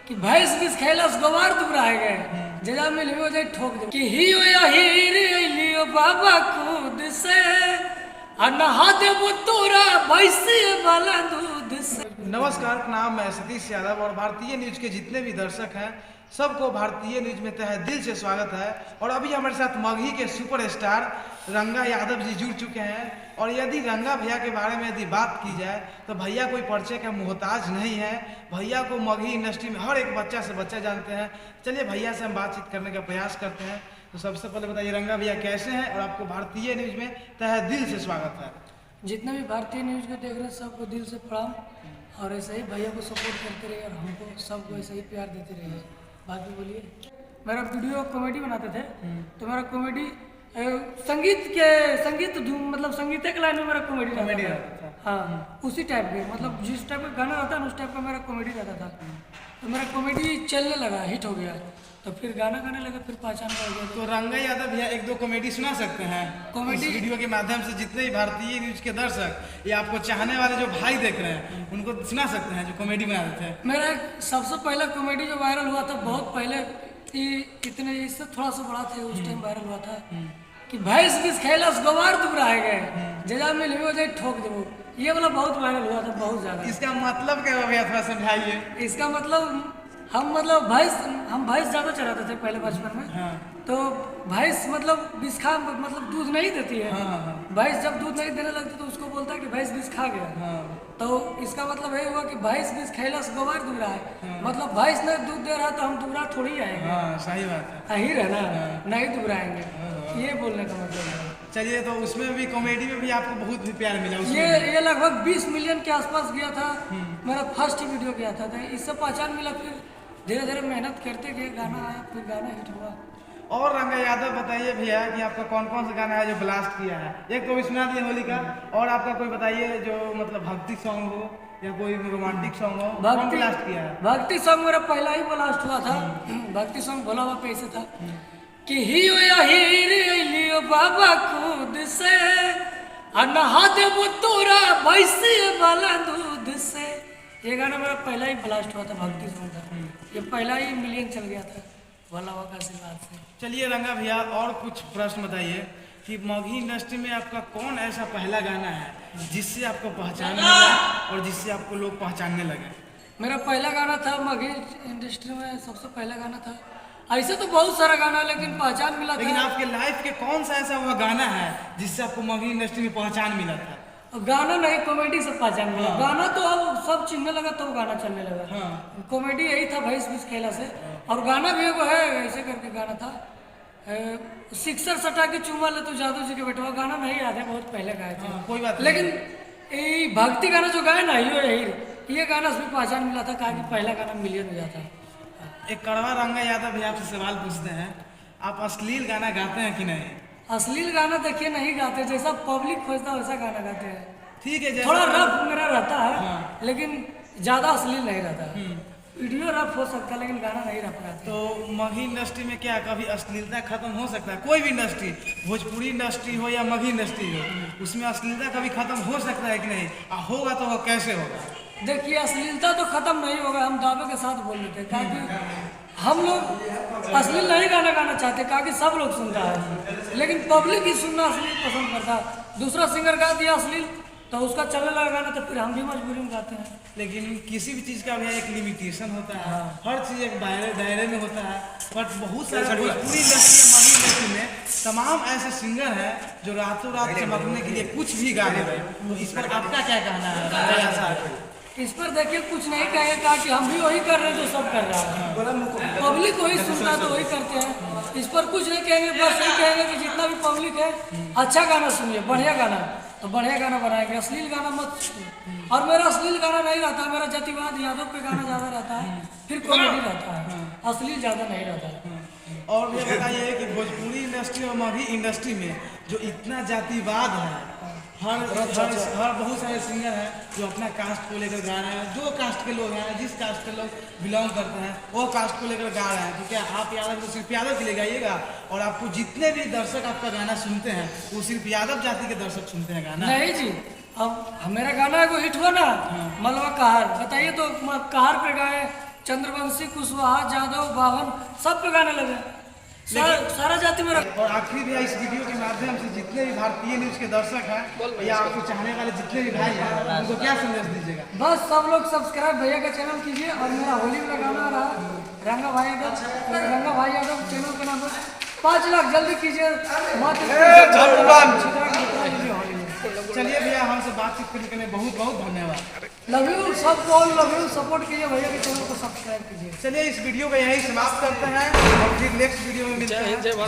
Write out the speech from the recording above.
कि भैंस बिस खैलस गवार दुबराए गए जजा में लियो जाए ठोक दे कि ही हो या हीर लियो बाबा खुद से नहा दे वो तोरा भैंसी वाला दूध से। नमस्कार, प्रणाम। मैं सतीश यादव और भारतीय न्यूज के जितने भी दर्शक हैं सबको भारतीय न्यूज में तहे दिल से स्वागत है। और अभी हमारे साथ मगही के सुपरस्टार रंगा यादव जी जुड़ चुके हैं। और यदि रंगा भैया के बारे में यदि बात की जाए तो भैया कोई परिचय का मोहताज नहीं है। भैया को मगही इंडस्ट्री में हर एक बच्चा से बच्चा जानते हैं। चलिए भैया से हम बातचीत करने का प्रयास करते हैं। तो सबसे पहले बताइए रंगा भैया कैसे हैं, और आपको भारतीय न्यूज में तहे दिल से स्वागत है। जितने भी भारतीय न्यूज को देख रहे हैं सबको दिल से प्रणाम, और ऐसे ही भैया को सपोर्ट करते रहिए और हमको सबको ऐसे ही प्यार देते रहिए। बात भी बोलिए। मेरा वीडियो कॉमेडी बनाते थे तो मेरा कॉमेडी संगीत मतलब संगीत के लाइन में मेरा कॉमेडी रहता था। हाँ, उसी टाइप के मतलब जिस टाइप का गाना रहता है उस टाइप का मेरा कॉमेडी रहता था। तो मेरा कॉमेडी चलने लगा, हिट हो गया, तो फिर गाना गाने लगे, फिर पहचान कर गया। तो रंगा यादव भैया एक दो कॉमेडी सुना सकते हैं कॉमेडी वीडियो के माध्यम से? जितने भी भारतीय न्यूज के दर्शक या आपको चाहने वाले जो भाई देख रहे हैं उनको सुना सकते हैं जो कॉमेडी बनाते थे। मेरा सबसे पहला कॉमेडी जो वायरल हुआ था बहुत पहले, इतने इससे थोड़ा सा बड़ा थे उस टाइम वायरल हुआ था कि भैंस बिस खैलस गवार दुबराए गए जजा में लियो जाए ठोक दो। ये वाला बहुत वायरल हुआ था, बहुत ज्यादा। इसका मतलब क्या हुआ भैया, थोड़ा समझाइए। इसका मतलब हम भैंस ज्यादा चलाते थे पहले बचपन में। हाँ। तो भैंस मतलब बिस खा मतलब दूध नहीं देती है। भैंस जब दूध नहीं देने लगती तो उसको बोलता है कि भैंस बिस खा गया। तो इसका मतलब ये हुआ कि भैंस बिस खैलस गवार दुबरा है। मतलब भैंस नहीं दूध दे रहा तो हम दुबरा थोड़ी आएंगे। सही बात है, ही रहना, नहीं दुबराएंगे, ये बोलने का मतलब है। चलिए, तो उसमें भी कॉमेडी में भी आपको बहुत भी प्यार मिला उसमें ये लगभग 20 मिलियन के आसपास गया था। मेरा फर्स्ट वीडियो गया था, तो इससे पहचान मिला। फिर धीरे धीरे मेहनत करते गए, गाना आया, फिर गाना हिट हुआ। और रंगा यादव बताइए भैया कि आपका कौन कौन सा गाना है जो ब्लास्ट किया है? एक तो सुना दिए होली का, और आपका कोई बताइए जो मतलब भक्ति सॉन्ग हो या कोई रोमांटिक सॉन्ग हो, कौन ब्लास्ट किया है? भक्ति सॉन्ग मेरा पहला ही ब्लास्ट हुआ था। भक्ति सॉन्ग भोला बाबा ऐसे था कि ही हो या हीर लियो बाबा खुद से नहा दे वो तोरा भैंसी वाला दूध से। ये गाना मेरा पहला ही ब्लास्ट हुआ था, भक्ति सॉन्ग था। ये पहला ही मिलियन चल गया था भोला बाबा का आशीर्वाद से। चलिए रंगा भैया, और कुछ प्रश्न बताइए कि मगही इंडस्ट्री में आपका कौन ऐसा पहला गाना है जिससे आपको पहचानने लगा और जिससे आपको लोग पहचानने लगे? मेरा पहला गाना था मगही इंडस्ट्री में, सबसे पहला गाना था। ऐसे तो बहुत सारा गाना, लेकिन पहचान मिला था। लेकिन आपके लाइफ के कौन सा ऐसा वह गाना है जिससे आपको मगही इंडस्ट्री में पहचान मिला था? गाना नहीं, कॉमेडी से पहचान मिला। गाना तो अब सब चिन्हने लगा तो गाना चलने लगा। कॉमेडी यही था भैंस बिस खेला से। और गाना भी एगो है ऐसे करके गाना था, सिक्सर सटा के चूमा ले तो जादू जी के बेटवा। गाना नहीं याद है, बहुत पहले गाए थे। कोई बात लेकिन ये भक्ति गाना जो गाए ना ये गाना से पहचान मिला था, कहा कि पहला गाना मिलियन हो जाता है। एक कड़वा रंगा यादव भैया आपसे सवाल पूछते हैं, आप अश्लील गाना गाते हैं कि नहीं? अश्लील गाना देखिए नहीं गाते, जैसा पब्लिक खोजता है वैसा गाना गाते हैं। ठीक है, थोड़ा रफ मेरा रहता है, लेकिन ज्यादा अश्लील नहीं रहता। वीडियो रफ हो सकता है लेकिन गाना नहीं रफ रहता। तो मगही इंडस्ट्री में क्या कभी अश्लीलता खत्म हो सकता है? कोई भी इंडस्ट्री, भोजपुरी इंडस्ट्री हो या मगही इंडस्ट्री हो, उसमें अश्लीलता कभी खत्म हो सकता है कि नहीं? होगा तो वो कैसे होगा? देखिए, अश्लीलता तो खत्म नहीं होगा, हम दावे के साथ बोल देते हैं। क्योंकि हम लोग अश्लील नहीं गाना चाहते, क्योंकि सब लोग सुनता है, लेकिन पब्लिक ही सुनना अश्लील पसंद करता है। दूसरा सिंगर गा दिया अश्लील तो उसका चलने लगा गाना, तो फिर हम भी मजबूरी में गाते हैं। लेकिन किसी भी चीज़ का भैया एक लिमिटेशन होता है। हर चीज़ एक दायरे में होता है। बट बहुत सारे भोजपुरी इंडस्ट्री या मगही इंडस्ट्री में तमाम ऐसे सिंगर हैं जो रातों रात चमकने के लिए कुछ भी गा रहे हैं। तो इस पर आपका क्या कहना है? इस पर देखिए, कुछ नहीं कहेगा कि हम भी वही कर रहे हैं जो सब कर रहा है। पब्लिक वही सुनता है तो वही करते हैं। इस पर कुछ नहीं कहेंगे, बस यही कहेंगे कि जितना भी पब्लिक है अच्छा गाना सुनिए, बढ़िया गाना तो बढ़िया गाना बनाएंगे, अश्लील गाना मत सुनिए। और मेरा अश्लील गाना नहीं रहता, मेरा जातिवाद यादव पे गाना ज़्यादा रहता है, फिर कॉमेडी रहता है, अश्लील ज़्यादा नहीं रहता है। और ये बताइए कि भोजपुरी इंडस्ट्री और मगही इंडस्ट्री में जो इतना जातिवाद है, हर बहुत सारे सिंगर हैं जो अपना कास्ट को लेकर गा रहे हैं। जो कास्ट के लोग हैं, जिस कास्ट के लोग बिलोंग करते हैं वो कास्ट को लेकर गा रहे हैं। तो क्या आप यादव तो सिर्फ यादव के लिए गाइएगा, और आपको जितने भी दर्शक आपका गाना सुनते हैं वो सिर्फ यादव जाति के दर्शक सुनते हैं गाना? नहीं जी, अब मेरा गाना है वो हिट हुआ ना, मलवा कहार, बताइए तो कहार पे गाए चंद्रवंशी, कुशवाहा, जादव, बावन सब पे गाने लगे। सारा जाति में रख। और आखिरी भी इस वीडियो के माध्यम से जितने भी भारतीय न्यूज के दर्शक हैं या आपको चाहने वाले जितने भी भाई हैं उनको क्या संदेश दीजिएगा? बस सब लोग सब्सक्राइब भैया का चैनल कीजिए। और मेरा होली में गाना रहा रंगा भाई यादव चैनल का नाम 5 लाख जल्दी कीजिए मत। चलिए भैया, हमसे बातचीत करने के लिए बहुत बहुत धन्यवाद। लव यू सबको, लव यू, सपोर्ट कीजिए भैया के चैनल को सब्सक्राइब कीजिए। चलिए इस वीडियो को यहीं समाप्त करते हैं और फिर नेक्स्ट वीडियो में मिलते हैं।